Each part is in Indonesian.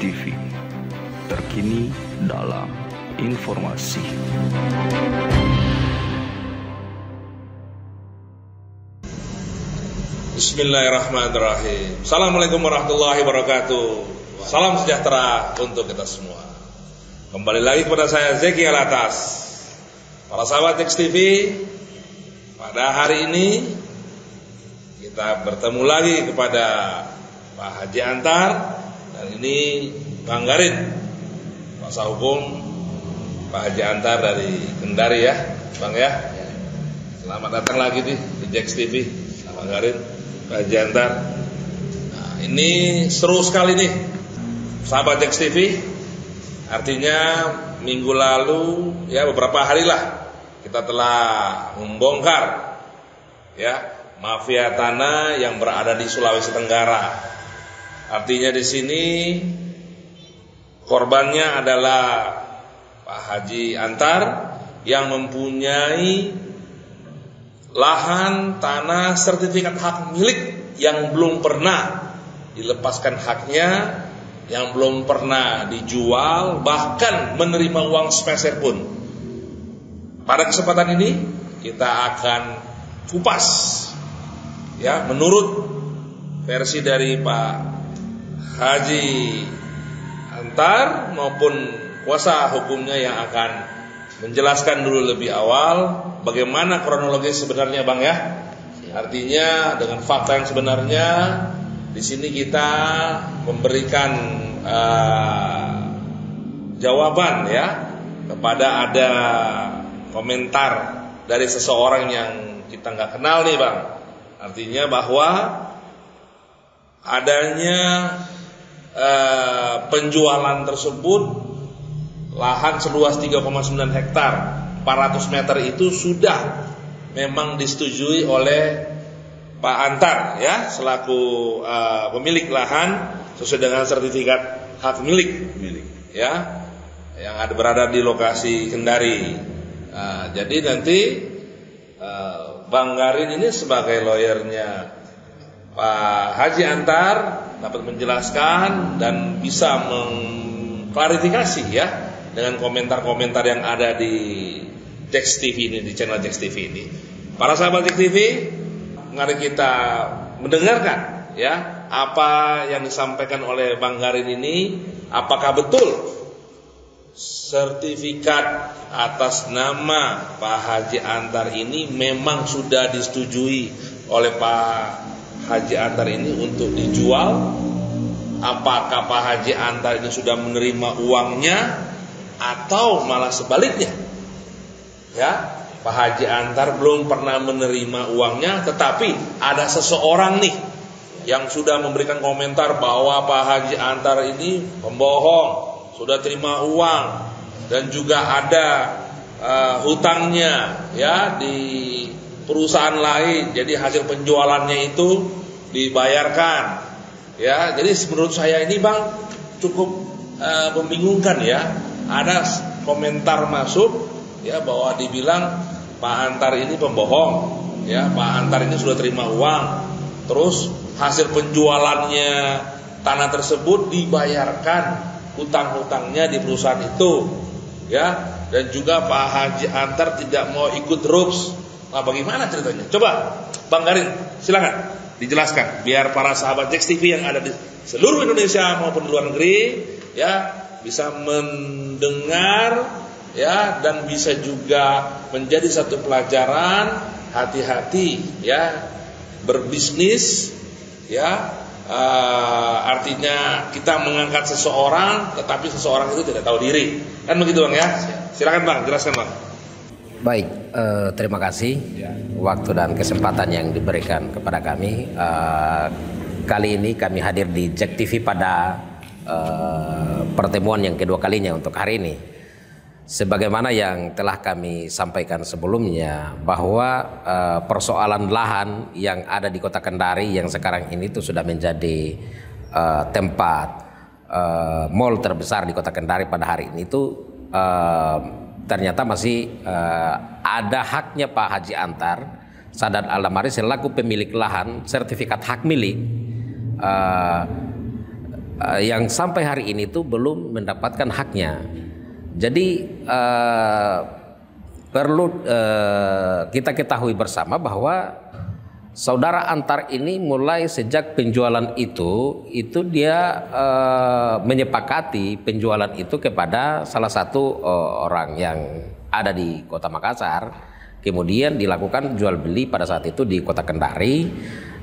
TV, terkini dalam informasi. Bismillahirrahmanirrahim. Assalamualaikum warahmatullahi wabarakatuh. Salam sejahtera untuk kita semua. Kembali lagi kepada saya Zeki Alatas. Para sahabat Jex TV, pada hari ini kita bertemu lagi kepada Pak Haji Antar dan ini Bang Garin, kuasa hukum Pak Haji Antar dari Kendari ya, Bang ya. Selamat datang lagi di Jex TV, Bang Garin, Pak Haji Antar. Nah, ini seru sekali nih, sahabat Jex TV. Artinya minggu lalu ya beberapa hari lah kita telah membongkar ya mafia tanah yang berada di Sulawesi Tenggara. Artinya di sini korbannya adalah Pak Haji Antar yang mempunyai lahan tanah sertifikat hak milik yang belum pernah dilepaskan haknya, yang belum pernah dijual, bahkan menerima uang sepeser pun. Pada kesempatan ini kita akan kupas ya menurut versi dari Pak Haji Antar maupun kuasa hukumnya yang akan menjelaskan dulu lebih awal bagaimana kronologi sebenarnya, Bang ya. Artinya dengan fakta yang sebenarnya di sini kita memberikan jawaban ya kepada ada komentar dari seseorang yang kita nggak kenal nih, Bang. Artinya bahwa adanya penjualan tersebut lahan seluas 3,9 hektar 400 meter itu sudah memang disetujui oleh Pak Antar ya selaku pemilik lahan sesuai dengan sertifikat hak milik ya yang ada berada di lokasi Kendari. Jadi nanti Bang Garin ini sebagai lawyernya Pak Haji Antar dapat menjelaskan dan bisa mengklarifikasi ya dengan komentar-komentar yang ada di Jex TV ini, di channel Jex TV ini. Para sahabat Jex TV, mari kita mendengarkan ya apa yang disampaikan oleh Bang Garin ini, apakah betul sertifikat atas nama Pak Haji Antar ini memang sudah disetujui oleh Pak Haji Antar ini untuk dijual? Apakah Pak Haji Antar ini sudah menerima uangnya atau malah sebaliknya? Ya, Pak Haji Antar belum pernah menerima uangnya, tetapi ada seseorang nih yang sudah memberikan komentar bahwa Pak Haji Antar ini pembohong, sudah terima uang dan juga ada hutangnya ya di perusahaan lain. Jadi hasil penjualannya itu dibayarkan. Ya, jadi menurut saya ini, Bang, cukup membingungkan ya. Ada komentar masuk ya bahwa dibilang Pak Antar ini pembohong. Ya, Pak Antar ini sudah terima uang. Terus hasil penjualannya tanah tersebut dibayarkan hutang-hutangnya di perusahaan itu, ya, dan juga Pak Haji Antar tidak mau ikut RUPS. Nah, bagaimana ceritanya? Coba Bang Garin, silakan dijelaskan biar para sahabat Jex TV yang ada di seluruh Indonesia maupun di luar negeri, ya, bisa mendengar, ya, dan bisa juga menjadi satu pelajaran. Hati-hati, ya, berbisnis, ya. Artinya kita mengangkat seseorang, tetapi seseorang itu tidak tahu diri, kan begitu, Bang ya? Silakan, Bang, jelaskan, Bang. Baik, terima kasih waktu dan kesempatan yang diberikan kepada kami. Kali ini kami hadir di Jex TV pada pertemuan yang kedua kalinya untuk hari ini. Sebagaimana yang telah kami sampaikan sebelumnya bahwa persoalan lahan yang ada di Kota Kendari yang sekarang ini itu sudah menjadi tempat mall terbesar di Kota Kendari pada hari ini itu ternyata masih ada haknya Pak Haji Antar Sadat Al-Damari selaku pemilik lahan sertifikat hak milik yang sampai hari ini tuh belum mendapatkan haknya. Jadi perlu kita ketahui bersama bahwa saudara Antar ini mulai sejak penjualan itu dia menyepakati penjualan itu kepada salah satu orang yang ada di Kota Makassar. Kemudian dilakukan jual beli pada saat itu di Kota Kendari.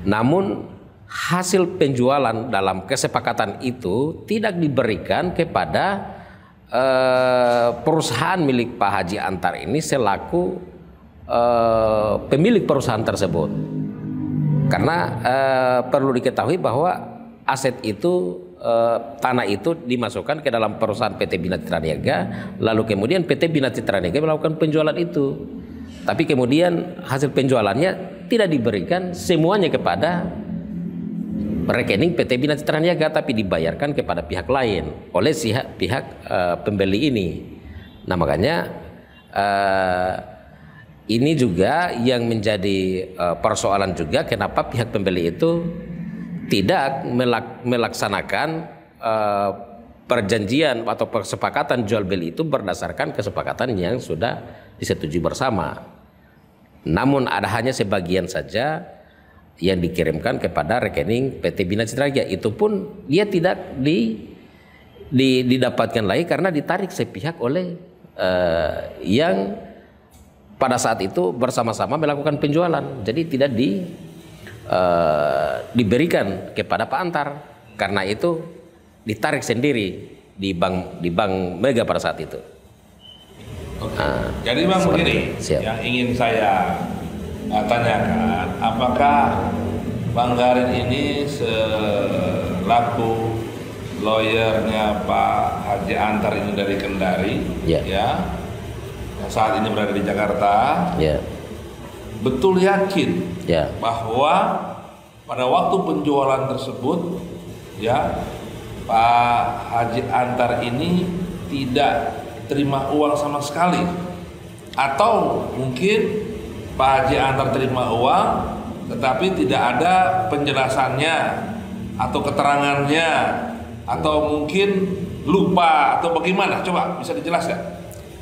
Namun hasil penjualan dalam kesepakatan itu tidak diberikan kepada perusahaan milik Pak Haji Antar ini selaku pemilik perusahaan tersebut. Karena perlu diketahui bahwa aset itu tanah itu dimasukkan ke dalam perusahaan PT Bina Citra Niaga, lalu kemudian PT Bina Citra Niaga melakukan penjualan itu. Tapi kemudian hasil penjualannya tidak diberikan semuanya kepada rekening PT Bina Citra Niaga, tapi dibayarkan kepada pihak lain oleh pihak pembeli ini. Nah makanya ini juga yang menjadi persoalan juga, kenapa pihak pembeli itu tidak melaksanakan perjanjian atau kesepakatan jual beli itu berdasarkan kesepakatan yang sudah disetujui bersama. Namun ada hanya sebagian saja yang dikirimkan kepada rekening PT Bina Citra Niaga. Itu pun dia tidak didapatkan lagi karena ditarik sepihak oleh yang pada saat itu bersama-sama melakukan penjualan. Jadi tidak diberikan kepada Pak Antar, karena itu ditarik sendiri di bank Mega pada saat itu. Oke. Jadi Bang begini, yang ingin saya tanyakan, apakah Bang Garin ini selaku lawyernya Pak Haji Antar ini dari Kendari, ya, saat ini berada di Jakarta, betul yakin bahwa pada waktu penjualan tersebut, ya, Pak Haji Antar ini tidak terima uang sama sekali, atau mungkin Pak Haji Antar terima uang tetapi tidak ada penjelasannya atau keterangannya, atau mungkin lupa atau bagaimana? Coba bisa dijelaskan?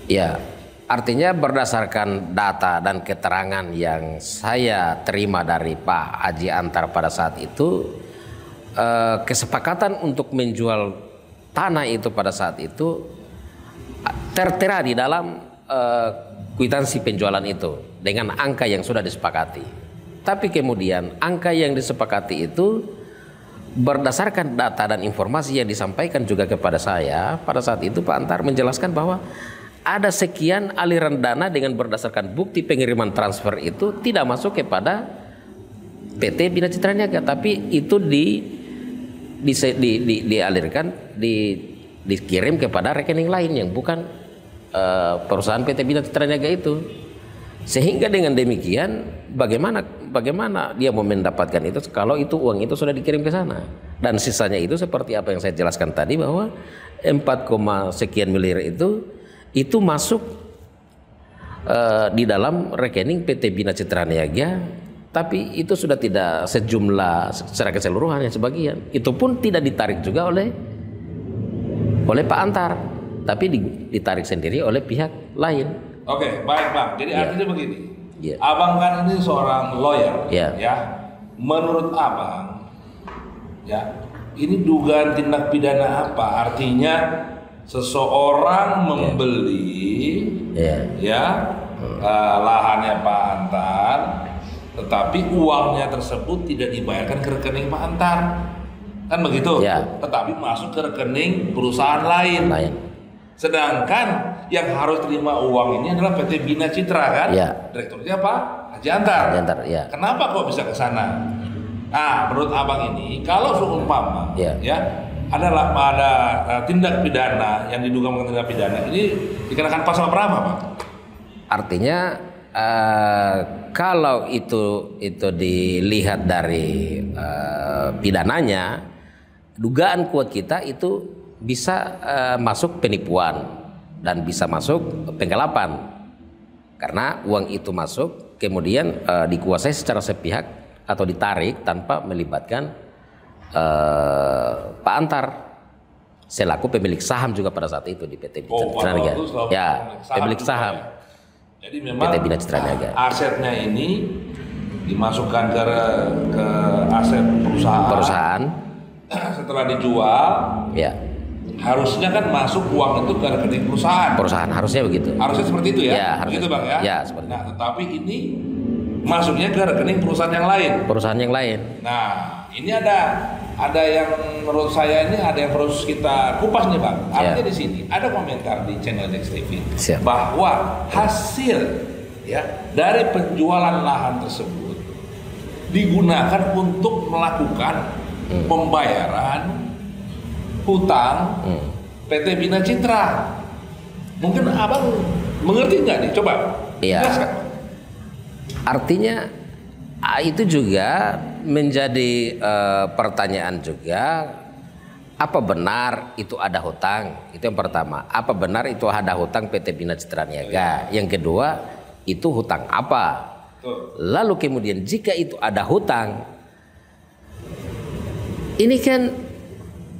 Ya, artinya berdasarkan data dan keterangan yang saya terima dari Pak Haji Antar pada saat itu, kesepakatan untuk menjual tanah itu pada saat itu tertera di dalam kwitansi penjualan itu dengan angka yang sudah disepakati. Tapi kemudian angka yang disepakati itu berdasarkan data dan informasi yang disampaikan juga kepada saya pada saat itu, Pak Antar menjelaskan bahwa ada sekian aliran dana dengan berdasarkan bukti pengiriman transfer itu tidak masuk kepada PT Bina Citra Niaga, tapi itu dialirkan, dikirim kepada rekening lain yang bukan perusahaan PT Bina Citra Niaga itu. Sehingga dengan demikian bagaimana dia mau mendapatkan itu kalau itu uang itu sudah dikirim ke sana, dan sisanya itu seperti apa yang saya jelaskan tadi bahwa 4, sekian miliar itu masuk di dalam rekening PT Bina Citra Niaga, tapi itu sudah tidak sejumlah secara keseluruhan, yang sebagian itu pun tidak ditarik juga oleh Pak Antar, tapi ditarik sendiri oleh pihak lain. Oke, baik Bang. Jadi artinya begini, Abang kan ini seorang lawyer, ya. Menurut Abang, ya, ini dugaan tindak pidana apa? Artinya seseorang membeli, lahannya Pak Antar, tetapi uangnya tersebut tidak dibayarkan ke rekening Pak Antar, kan begitu? Tetapi masuk ke rekening perusahaan lain. Sedangkan yang harus terima uang ini adalah PT Bina Citra, kan? Direkturnya Pak Haji Antar. Kenapa kok bisa ke sana? Nah, menurut Abang ini, kalau seumpama, ada tindak pidana yang diduga melakukan tindak pidana, ini dikenakan pasal berapa, Pak? Artinya kalau itu dilihat dari pidananya, dugaan kuat kita itu bisa masuk penipuan dan bisa masuk penggelapan, karena uang itu masuk kemudian dikuasai secara sepihak atau ditarik tanpa melibatkan Pak Antar selaku pemilik saham juga pada saat itu di PT Bina Citra Niaga. Ya, pemilik saham. Jadi memang PT Bina Citra Niaga. Asetnya ini dimasukkan ke aset perusahaan. Setelah dijual, ya, harusnya kan masuk uang itu ke rekening perusahaan. Perusahaan harusnya begitu. Harusnya seperti itu ya. Ya, begitu Bang ya. Ya, seperti itu. Nah, tetapi ini masuknya ke rekening perusahaan yang lain. Perusahaan yang lain. Nah, ini ada yang menurut saya ini ada yang harus kita kupas nih Bang. Artinya di sini ada komentar di channel Dex TV bahwa hasil ya dari penjualan lahan tersebut digunakan untuk melakukan pembayaran hutang PT Bina Citra. Mungkin Abang mengerti nggak nih? Coba jelaskan. Artinya itu juga menjadi pertanyaan juga, apa benar itu ada hutang? Itu yang pertama. Apa benar itu ada hutang PT Bina Citra Niaga? Yang kedua, itu hutang apa? Lalu kemudian jika itu ada hutang, ini kan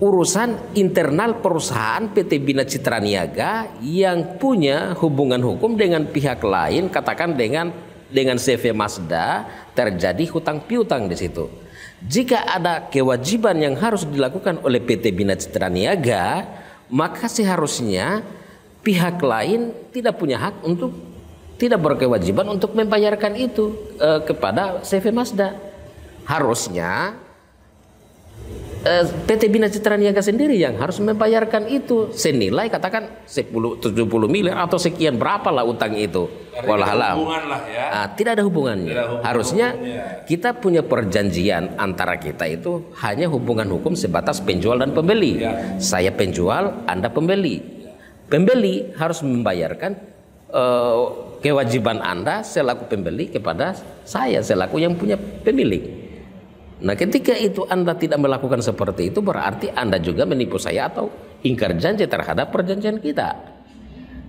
urusan internal perusahaan PT Bina Citra Niaga yang punya hubungan hukum dengan pihak lain, katakan dengan CV Mazda terjadi hutang piutang di situ. Jika ada kewajiban yang harus dilakukan oleh PT Bina Citra Niaga, maka seharusnya pihak lain tidak punya hak untuk tidak berkewajiban untuk membayarkan itu kepada CV Mazda. Harusnya PT Bina Citra Niaga sendiri yang harus membayarkan itu senilai katakan 70 miliar atau sekian berapa lah utang itu. Wallahualam. Ya. Tidak ada hubungannya. Harusnya kita punya perjanjian antara kita itu hanya hubungan hukum sebatas penjual dan pembeli. Ya. Saya penjual, Anda pembeli. Pembeli harus membayarkan kewajiban Anda selaku pembeli kepada saya selaku yang punya pemilik. Nah, ketika itu Anda tidak melakukan seperti itu, berarti Anda juga menipu saya atau ingkar janji terhadap perjanjian kita.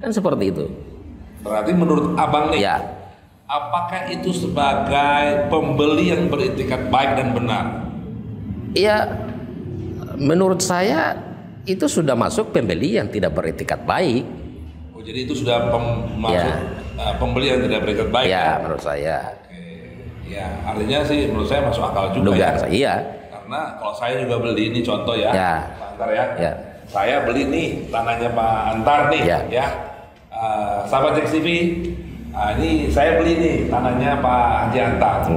Kan seperti itu. Berarti menurut Abang nih, ya, apakah itu sebagai pembeli yang beretikat baik dan benar? Ya, menurut saya itu sudah masuk pembeli yang tidak beretikat baik. Oh, jadi itu sudah masuk pembeli yang tidak beretikat baik ya? Menurut saya. Ya, artinya sih menurut saya masuk akal juga. Dugaan ya. Iya. Karena kalau saya juga beli ini contoh ya, Pak Antar ya. Ya. Saya beli nih tanahnya Pak Antar nih, ya. Sahabat Dex TV, ini saya beli nih tanahnya Pak Haji Antar.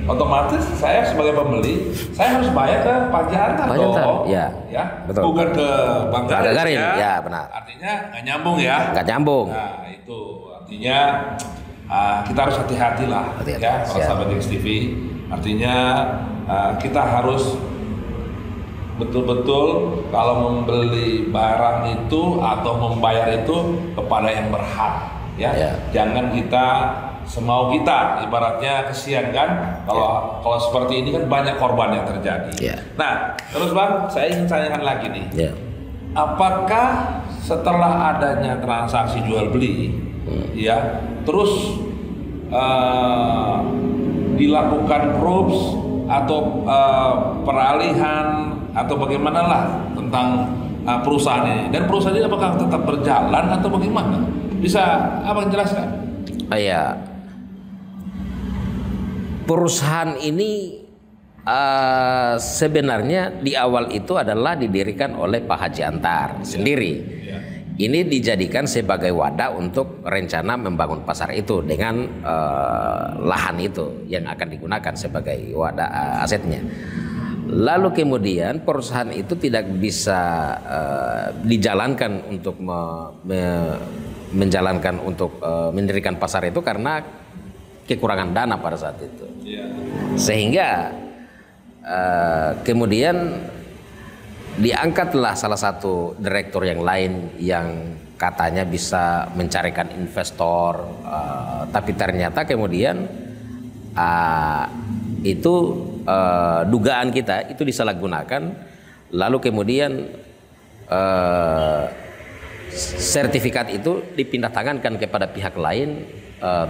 Otomatis saya sebagai pembeli, saya harus bayar ke Pak Haji Antar dong. Ya. Betul. Bukan ke Bang Garin. Ya, benar. Artinya nggak nyambung ya. Nggak nyambung. Nah, itu artinya kita harus hati-hati lah ya kalau sahabat Dex TV. Artinya kita harus betul-betul kalau membeli barang itu atau membayar itu kepada yang berhak ya. Jangan kita semau kita, ibaratnya kesian kan kalau seperti ini kan banyak korban yang terjadi. Nah, terus Bang, saya ingin tanyakan lagi nih. Apakah setelah adanya transaksi jual beli ya, terus dilakukan proofs atau peralihan atau bagaimana lah tentang perusahaan ini, dan perusahaan ini apakah tetap berjalan atau bagaimana? Bisa Abang jelaskan? Ya, perusahaan ini sebenarnya di awal itu adalah didirikan oleh Pak Haji Antar sendiri. Ini dijadikan sebagai wadah untuk rencana membangun pasar itu dengan lahan itu yang akan digunakan sebagai wadah asetnya. Lalu kemudian perusahaan itu tidak bisa dijalankan untuk menjalankan untuk mendirikan pasar itu karena kekurangan dana pada saat itu. Sehingga kemudian diangkatlah salah satu direktur yang lain yang katanya bisa mencarikan investor, tapi ternyata kemudian itu dugaan kita itu disalahgunakan, lalu kemudian sertifikat itu dipindah tangankan kepada pihak lain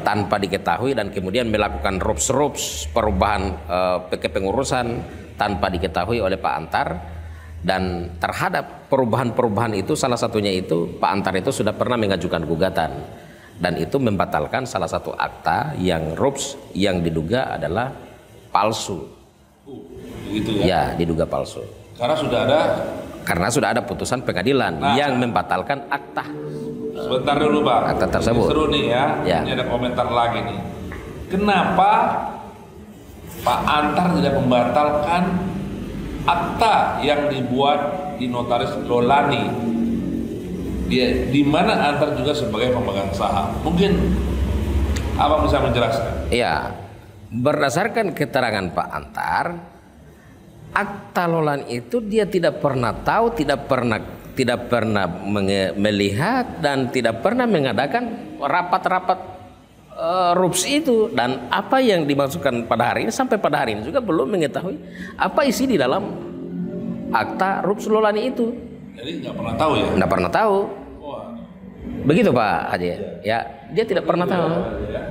tanpa diketahui, dan kemudian melakukan rups perubahan kepengurusan tanpa diketahui oleh Pak Antar, dan terhadap perubahan-perubahan itu salah satunya itu Pak Antar itu sudah pernah mengajukan gugatan dan itu membatalkan salah satu akta yang RUPS yang diduga adalah palsu. Begitu ya? Ya, diduga palsu. Karena sudah ada putusan pengadilan yang membatalkan akta. Sebentar dulu Bang. Akta tersebut. Ini seru nih ya. Ini ada komentar lagi nih. Kenapa Pak Antar tidak membatalkan akta yang dibuat di Notaris Lolani? Di mana Antar juga sebagai pemegang saham. Mungkin Abang bisa menjelaskan? Iya. Berdasarkan keterangan Pak Antar, akta Lolani itu dia tidak pernah tahu, tidak pernah melihat dan tidak pernah mengadakan rapat-rapat RUPS itu, dan apa yang dimaksudkan pada hari ini sampai pada hari ini juga belum mengetahui apa isi di dalam akta RUPS Lolani itu. Jadi nggak pernah tahu ya? Nggak pernah tahu. Begitu Pak Haji. Ya, dia tidak pernah tahu.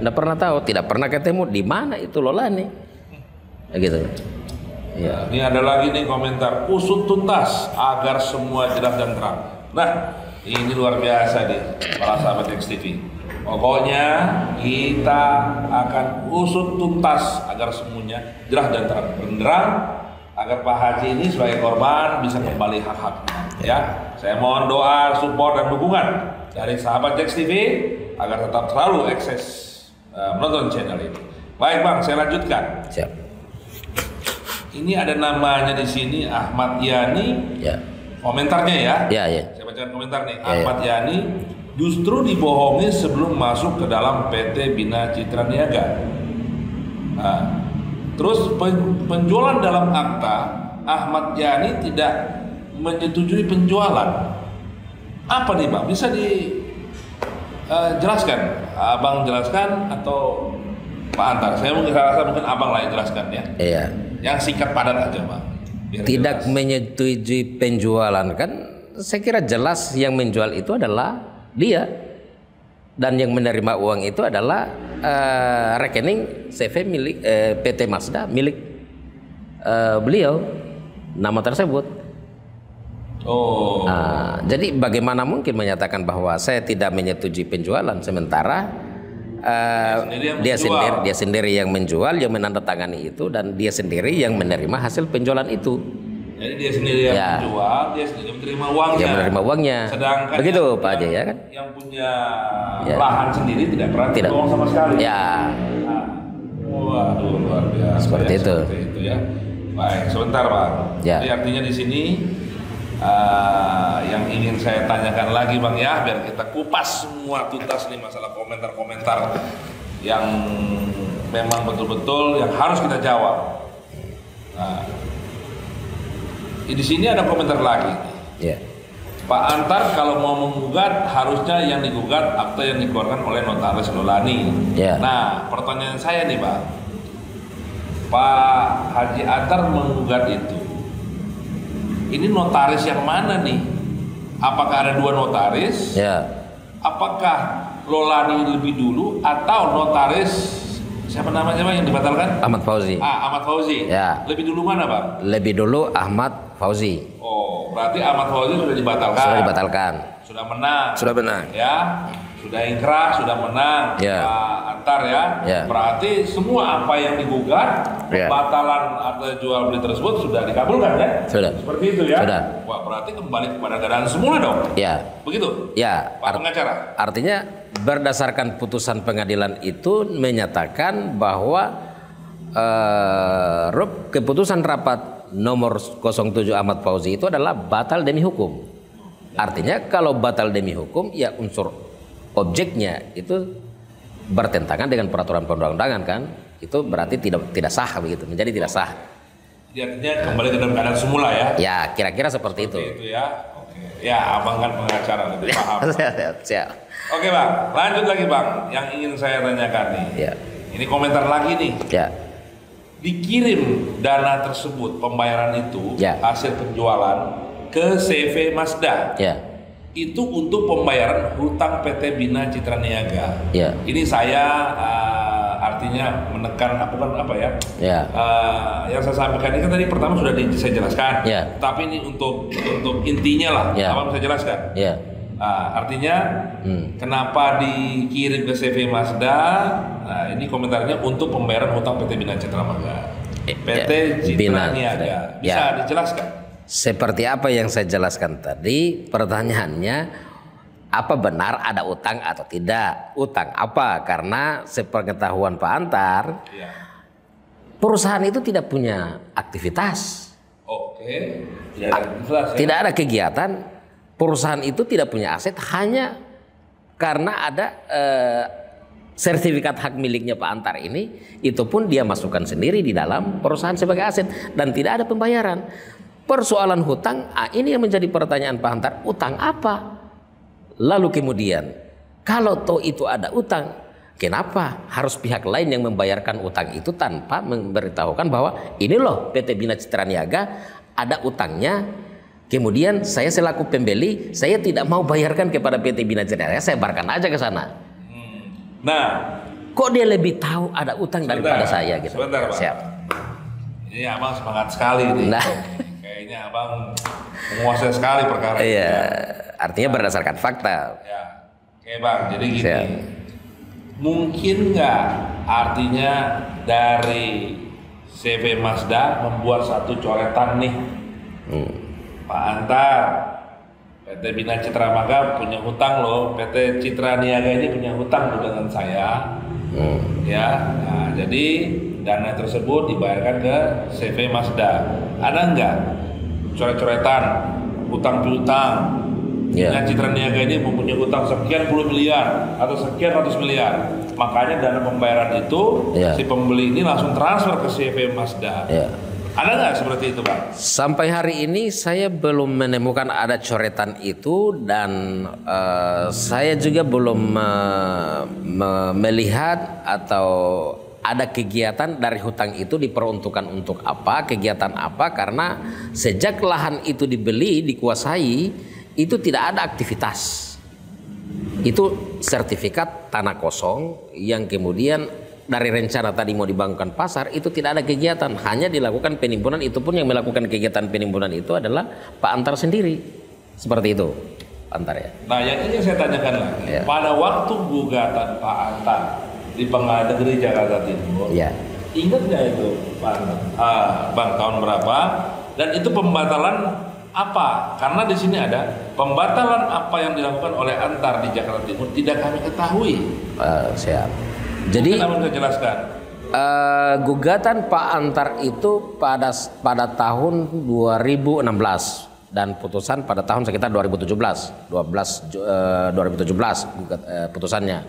Nggak pernah tahu, tidak pernah ketemu di mana itu Lolani. Begitu. Ya. Ini ada lagi nih komentar, usut tuntas agar semua jelas dan terang. Nah, ini luar biasa nih para sahabat XTV. Pokoknya kita akan usut tuntas agar semuanya jelas dan terang, agar Pak Haji ini sebagai korban bisa kembali hak-haknya. Ya, saya mohon doa, support dan dukungan dari sahabat XTV agar tetap selalu akses menonton channel ini. Baik Bang, saya lanjutkan. Siap. Ini ada namanya di sini Ahmad Yani. Ya. Komentarnya ya. Ya, ya. Saya bacakan komentar nih. Ya, Ahmad Yani justru dibohongi sebelum masuk ke dalam PT Bina Citra Niaga. Nah, terus penjualan dalam akta Ahmad Yani tidak menyetujui penjualan. Apa nih Bang? Bisa dijelaskan? Abang jelaskan atau Pak Antar? Saya rasa mungkin Abang lah yang jelaskan ya. Iya. Yang singkat padat aja Bang. Tidak menyetujui penjualan, kan saya kira jelas yang menjual itu adalah dia, dan yang menerima uang itu adalah rekening CV milik PT Mazda milik beliau, nama tersebut. Jadi bagaimana mungkin menyatakan bahwa saya tidak menyetujui penjualan sementara dia sendiri yang menjual, yang menandatangani itu, dan dia sendiri yang menerima hasil penjualan itu. Jadi dia sendiri yang menjual, dia sendiri menerima uangnya. Yang menerima uangnya. Sedangkan begitu Pak Haji ya kan? Yang punya lahan sendiri tidak pernah uang sama sekali. Ya. Waduh, luar biasa. Seperti itu ya. Baik, sebentar Pak. Ya. Jadi artinya di sini yang ingin saya tanyakan lagi Bang ya, biar kita kupas semua tuntas nih masalah komentar-komentar yang memang betul-betul yang harus kita jawab. Nah, di sini ada komentar lagi. Ya. Pak Antar kalau mau menggugat harusnya yang digugat akta yang dikeluarkan oleh Notaris Lolani. Ya. Nah, pertanyaan saya nih Pak Haji Antar menggugat itu. Ini notaris yang mana nih? Apakah ada dua notaris? Ya. Apakah Lolani lebih dulu atau notaris siapa namanya Bang yang dibatalkan? Ahmad Fauzi. Ahmad Fauzi. Ya. Lebih dulu mana Bang? Lebih dulu Ahmad Fauzi. Oh, berarti Ahmad Fauzi sudah dibatalkan. Sudah dibatalkan. Sudah menang. Sudah menang. Ya. Sudah ingkrah, sudah menang. Ya. Pak Antar ya. Ya. Berarti semua apa yang digugat, pembatalan atau jual beli tersebut sudah dikabulkan ya? Sudah. Seperti itu ya? Sudah. Wah, berarti kembali kepada keadaan semula dong? Ya. Begitu? Ya. Pak pengacara? Artinya berdasarkan putusan pengadilan itu menyatakan bahwa keputusan rapat nomor 07 Ahmad Fauzi itu adalah batal demi hukum. Artinya kalau batal demi hukum ya unsur objeknya itu bertentangan dengan peraturan perundang-undangan kan, itu berarti tidak sah begitu, menjadi tidak sah. Jadi artinya kembali ke dalam keadaan semula ya? Ya kira-kira seperti itu. Itu ya. Oke. Ya abang kan pengacara lebih paham. Siap. Oke Bang, lanjut lagi Bang. Yang ingin saya tanyakan nih. Ya. Ini komentar lagi nih. Ya. Dikirim dana tersebut pembayaran itu hasil penjualan ke CV Mazda. Ya. Itu untuk pembayaran hutang PT Bina Citra Niaga. Ya. Ini saya artinya menekan apa ya? Ya. Yang saya sampaikan ini kan tadi pertama sudah saya jelaskan. Ya. Tapi ini untuk intinya lah, ya. Abang bisa jelaskan. Ya. Artinya kenapa dikirim ke CV Mazda? Nah, ini komentarnya untuk pembayaran hutang PT Bina Citra Marga. PT Citra Niaga. Bisa dijelaskan? Seperti apa yang saya jelaskan tadi, pertanyaannya apa benar ada utang atau tidak? Utang apa? Karena sepengetahuan Pak Antar, perusahaan itu tidak punya aktivitas. Oke. Tidak ada kegiatan. Perusahaan itu tidak punya aset hanya karena ada sertifikat hak miliknya Pak Antar ini, itu pun dia masukkan sendiri di dalam perusahaan sebagai aset dan tidak ada pembayaran. Persoalan hutang, ini yang menjadi pertanyaan Pak Antar, utang apa? Lalu kemudian, kalau toh itu ada utang, kenapa harus pihak lain yang membayarkan utang itu tanpa memberitahukan bahwa ini loh PT Bina Citra Niaga ada utangnya. Kemudian saya selaku pembeli, saya tidak mau bayarkan kepada PT Bina Citra Niaga, saya barkan aja ke sana. Nah, kok dia lebih tahu ada utang daripada saya gitu. Sebentar, Pak. Siap. Ini Abang semangat sekali nih. Nah. Kayaknya Abang menguasai sekali perkara ini. Iya, artinya berdasarkan fakta. Ya. Oke Bang, jadi gini. Siap. Mungkin nggak artinya dari CV Mazda membuat satu coretan nih. Pak Antar, PT Bina Citra Marga punya hutang loh, PT Citra Niaga ini punya hutang dengan saya. Ya, nah, jadi dana tersebut dibayarkan ke CV Mazda. Ada nggak coret-coretan hutang piutang? Bina Citra Niaga ini mempunyai hutang sekian puluh miliar atau sekian ratus miliar. Makanya dana pembayaran itu si pembeli ini langsung transfer ke CV Mazda. Ada nggak seperti itu, Bang? Sampai hari ini saya belum menemukan ada coretan itu dan saya juga belum melihat atau ada kegiatan dari hutang itu diperuntukkan untuk apa, kegiatan apa, karena sejak lahan itu dibeli, dikuasai, itu tidak ada aktivitas. Itu sertifikat tanah kosong yang kemudian dari rencana tadi mau dibangunkan pasar itu tidak ada kegiatan, hanya dilakukan penimbunan. Itu pun yang melakukan kegiatan penimbunan itu adalah Pak Antar sendiri. Seperti itu, Pak Antar ya. Nah, yang ini saya tanyakan lagi. Pada waktu gugatan Pak Antar di Pengadilan Negeri Jakarta Timur, ingat nggak itu Pak Antar? Bang, tahun berapa? Dan itu pembatalan apa? Karena di sini ada pembatalan apa yang dilakukan oleh Antar di Jakarta Timur tidak kami ketahui. Siap. Jadi jelaskan. Gugatan Pak Antar itu pada tahun 2016 dan putusan pada tahun sekitar 2017 putusannya.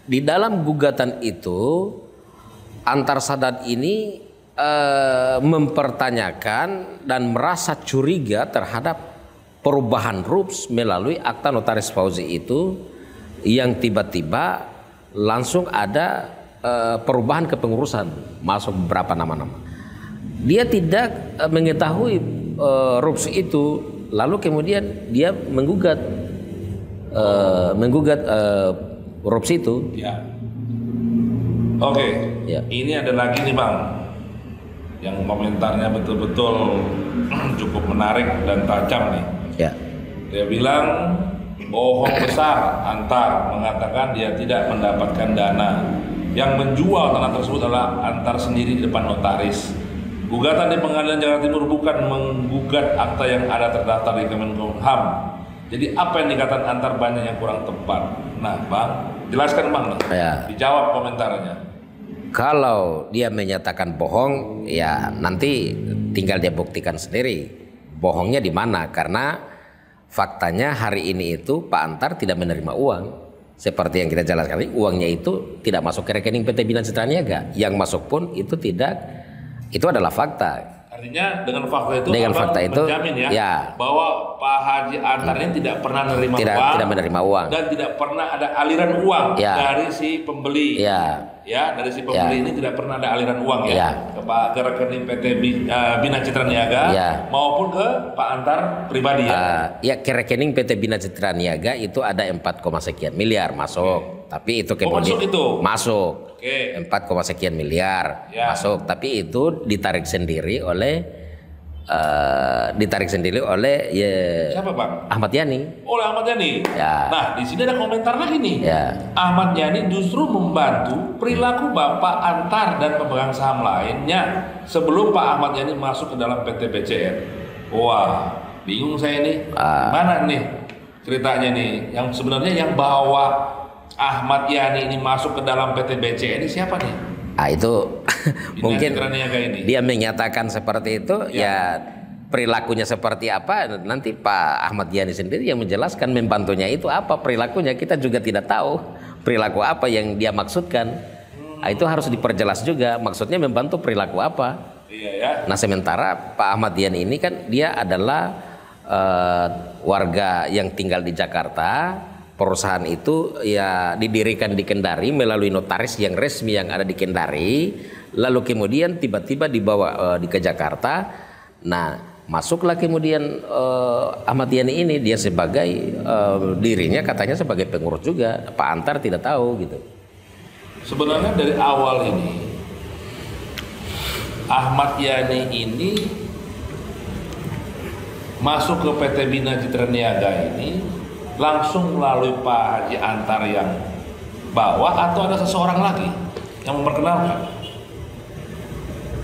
Di dalam gugatan itu Antar Sadat ini mempertanyakan dan merasa curiga terhadap perubahan RUPS melalui akta notaris Fauzi itu yang tiba-tiba langsung ada perubahan kepengurusan, masuk beberapa nama-nama. Dia tidak mengetahui RUPS itu, lalu kemudian dia menggugat RUPS itu. Oke. Ini ada lagi nih Bang, yang komentarnya betul-betul cukup menarik dan tajam nih. Dia bilang bohong besar Antar mengatakan dia tidak mendapatkan dana. Yang menjual tanah tersebut adalah Antar sendiri di depan notaris. Gugatan di Pengadilan Jakarta Timur bukan menggugat akta yang ada terdaftar di Kemenkumham. Jadi apa yang dikatakan Antar banyak yang kurang tepat. Nah Bang, jelaskan Bang nih. Dijawab komentarnya. Kalau dia menyatakan bohong, ya nanti tinggal dia buktikan sendiri bohongnya di mana, karena faktanya hari ini itu Pak Antar tidak menerima uang. Seperti yang kita jelaskan tadi, uangnya itu tidak masuk ke rekening PT Bina Citra Niaga. Yang masuk pun itu tidak, itu adalah fakta. Artinya dengan fakta itu, menjamin bahwa Pak Haji Antar ini tidak pernah menerima uang, dan tidak pernah ada aliran uang dari si pembeli. Dari si pembeli ini tidak pernah ada aliran uang ke rekening PT Bina Citra Niaga maupun ke Pak Antar pribadi. Ke rekening PT Bina Citra Niaga itu ada 4, sekian miliar masuk. Tapi itu masuk itu? Masuk. Oke. 4, sekian miliar Ya. masuk. Tapi itu ditarik sendiri oleh ya, Siapa Bang? Ahmad Yani. Oleh Ahmad Yani. Ya. Nah, di sini ada komentar lagi nih. Ya. Ahmad Yani justru membantu perilaku Bapak Antar dan pemegang saham lainnya sebelum Pak Ahmad Yani masuk ke dalam PT BCN. Wah, bingung saya nih. Mana nih ceritanya nih? Yang sebenarnya yang bawa Ahmad Yani ini masuk ke dalam PT BCN ini siapa nih? Itu mungkin ini. Dia menyatakan seperti itu, ya perilakunya seperti apa nanti Pak Ahmad Yani sendiri yang menjelaskan, membantunya itu apa perilakunya, kita juga tidak tahu perilaku apa yang dia maksudkan. Itu harus diperjelas juga maksudnya membantu perilaku apa. Iya ya. Nah sementara Pak Ahmad Yani ini kan dia adalah warga yang tinggal di Jakarta. Perusahaan itu ya didirikan di Kendari melalui notaris yang resmi yang ada di Kendari, lalu kemudian tiba-tiba dibawa ke Jakarta. Nah masuklah kemudian Ahmad Yani ini, dia sebagai dirinya katanya sebagai pengurus juga, Pak Antar tidak tahu gitu. Sebenarnya dari awal ini Ahmad Yani ini masuk ke PT Bina Citra Niaga ini langsung melalui Pak Haji Antar yang bawa, atau ada seseorang lagi yang memperkenalkan?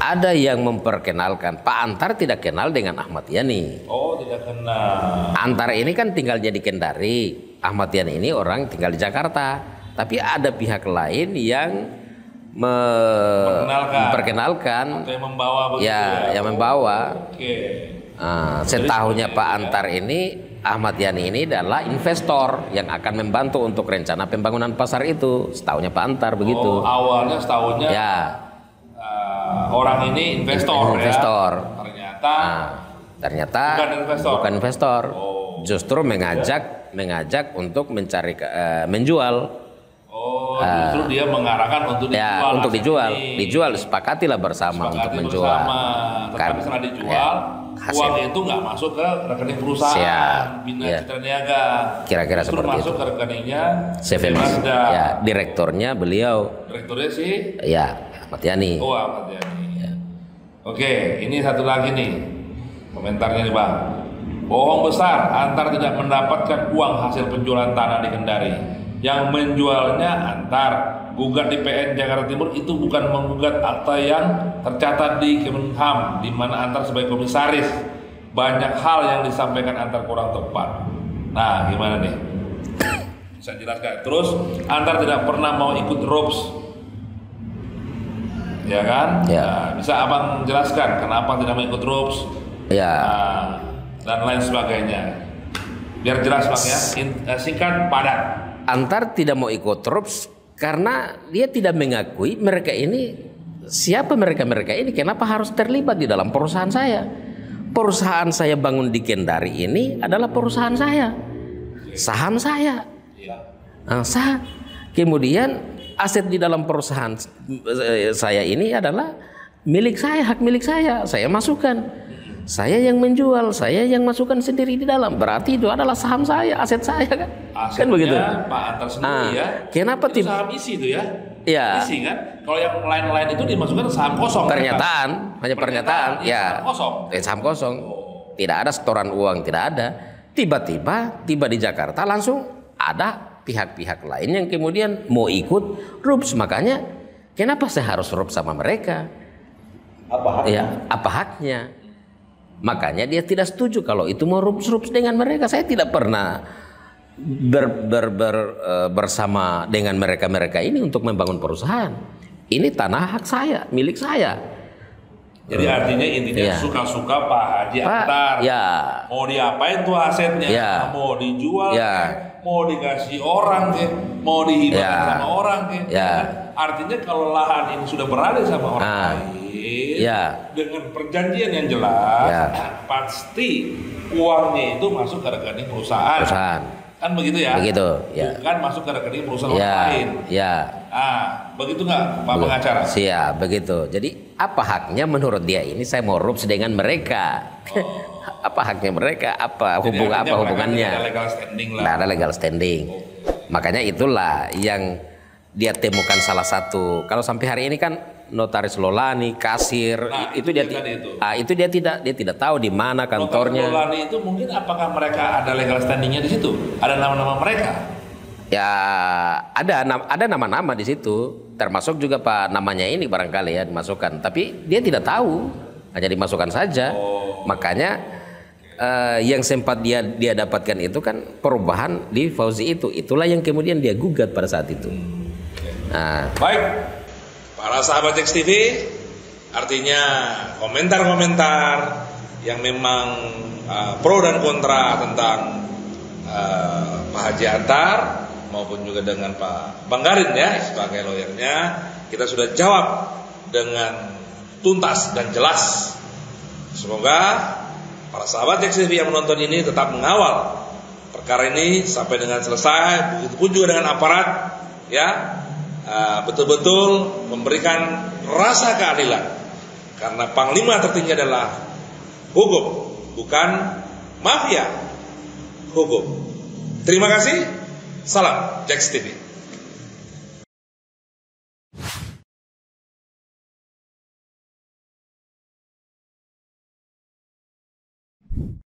Ada yang memperkenalkan. Pak Antar tidak kenal dengan Ahmad Yani. Oh, tidak kenal. Antar ini kan tinggalnya di Kendari, Ahmad Yani ini orang tinggal di Jakarta. Tapi ada pihak lain yang memperkenalkan atau yang membawa begitu ya, yang membawa. Oke. Setahunya Pak Antar ini, Ahmad Yani ini adalah investor yang akan membantu untuk rencana pembangunan pasar itu. Setahunya Pak Antar begitu. Awalnya setahunya ya. Orang ini investor. Ya. Ternyata bukan investor. Justru mengajak untuk mencari menjual. Justru dia mengarahkan untuk dijual. Untuk dijual, disepakatilah bersama untuk menjual. Tetapi setelah dijual, uang itu nggak masuk ke rekening perusahaan Bina Citra Niaga. Kira-kira seperti masuk itu. Ke rekeningnya Mazda. Ya, direkturnya beliau. Direkturnya sih? Ya, Ahmad Yani. Oh, Ahmad Yani. Ya. Oke, ini satu lagi nih komentarnya nih Bang. Bohong besar, Antar tidak mendapatkan uang hasil penjualan tanah di Kendari. Yang menjualnya Antar. Gugat di PN Jakarta Timur itu bukan menggugat akta yang tercatat di Kemenham, di mana Antar sebagai komisaris. Banyak hal yang disampaikan Antar kurang tepat. Nah, gimana nih? Bisa jelaskan. Terus Antar tidak pernah mau ikut ROPS, ya kan? Ya. Nah, bisa Abang jelaskan kenapa tidak mau ikut ROPS? Ya. Dan lain sebagainya. Biar jelas Bang ya. Singkat padat. Antar tidak mau ikut ROPS karena dia tidak mengakui mereka ini, siapa mereka ini, kenapa harus terlibat di dalam perusahaan saya. Perusahaan saya bangun di Kendari ini adalah perusahaan saya, saham saya. Kemudian aset di dalam perusahaan saya ini adalah milik saya, hak milik saya masukkan. Saya yang menjual, saya yang masukkan sendiri di dalam. Berarti itu adalah saham saya, aset saya kan? Asetnya kan begitu. Pak Antar sendiri ya. Kenapa itu saham isi itu ya? Ya. Isi kan? Kalau yang lain-lain itu dimasukkan saham kosong. Pernyataan, kan? Hanya pernyataan. Ya. Saham kosong. Saham kosong. Tidak ada setoran uang, tidak ada. Tiba-tiba di Jakarta langsung ada pihak-pihak lain yang kemudian mau ikut RUPS. Makanya kenapa saya harus RUPS sama mereka? Apa haknya? Ya, apa haknya? Makanya dia tidak setuju kalau itu mau RUPS dengan mereka. Saya tidak pernah bersama dengan mereka ini untuk membangun perusahaan. Ini tanah hak saya, milik saya. Jadi artinya intinya suka-suka Pak Haji Antar. Ya. Mau diapain tuh asetnya? Ya. Mau dijual? Ya. Mau dikasih orang? Mau dihibahkan sama orang? Ya. Artinya kalau lahan ini sudah berada sama orang lain. Dengan perjanjian yang jelas, pasti uangnya itu masuk ke rekening perusahaan. Kan begitu ya? Begitu, Bukan masuk ke rekening perusahaan orang lain. Begitu nggak Pak pengacara? Siap, begitu. Jadi apa haknya menurut dia ini saya mau RUPS dengan mereka? Apa haknya mereka? Apa hubungannya? Ada legal standing lah. Nah, ada legal standing. Makanya itulah yang dia temukan salah satu. Kalau sampai hari ini kan notaris Lolani, kasir, itu dia tidak tahu di mana kantornya. Notaris Lolani itu mungkin apakah mereka ada legal standingnya di situ? Ada nama-nama mereka? Ya ada nama-nama di situ, termasuk juga Pak namanya ini barangkali ya dimasukkan. Tapi dia tidak tahu, hanya dimasukkan saja. Makanya yang sempat dia dapatkan itu kan perubahan di Fauzi itu. Itulah yang kemudian dia gugat pada saat itu. Nah. Baik, para sahabat Jax TV, artinya komentar-komentar yang memang pro dan kontra tentang Pak Haji Antar maupun juga dengan Pak Bang Garin ya sebagai lawyernya, kita sudah jawab dengan tuntas dan jelas. Semoga para sahabat Jax TV yang menonton ini tetap mengawal perkara ini sampai dengan selesai, begitupun juga dengan aparat ya. Betul-betul memberikan rasa keadilan, karena panglima tertinggi adalah hukum, bukan mafia hukum. Terima kasih. Salam Jax TV.